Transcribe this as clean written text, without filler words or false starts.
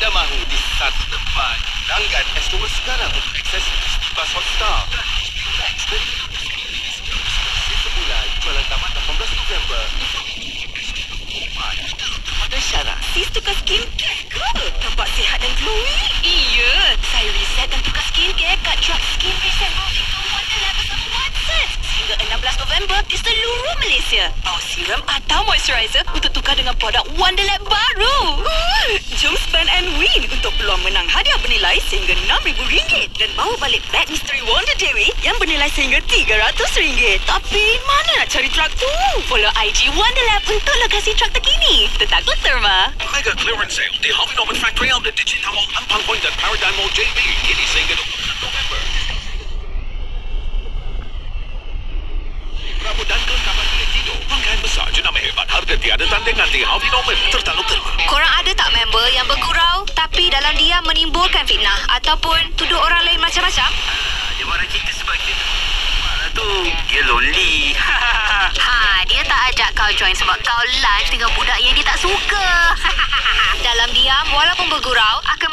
Anda mahu di satu tempat. Langgan Astro sekarang untuk akses Plus Hotstar. Sebulan jualan tamat 18 November. Ada syarat. Sis tukar skincare ke? Nampak sihat dan glowing. Iya, saya reset dan tukar skincare kat Drug Skin Reset Moving to Wonderland bersama Watsons. Hingga 16 November di seluruh Malaysia. Bau serum atau moisturizer untuk tukar dengan produk Wonderland baru. Jom spend and win untuk peluang menang hadiah bernilai sehingga RM6,000 dan bawa balik beg Misteri Wonder Dewi yang bernilai sehingga RM300. Tapi mana nak cari truk tu? Follow IG Wonderland untuk lokasi truk terkini. Tetap terma. Mega clearance sale di Harvey Norman Factory Outlet Digital Mall, Ampang Point dan Paradigm Mall JB. Kini sehingga 26 November. Rambut dan kelengkapan bilik tidur. Rangkaian besar jenama hebat. Harga tiada tandingan di Harvey Norman. Tertaluk terma. Korang ada tak member yang bergurau tapi dalam diam menimbulkan fitnah ataupun tuduh orang lain macam-macam? Dia marah kita sebab kita marah tu dia lonely. Dia tak ajak kau join sebab kau lunch dengan budak yang dia tak suka. Dalam diam, walaupun bergurau, akan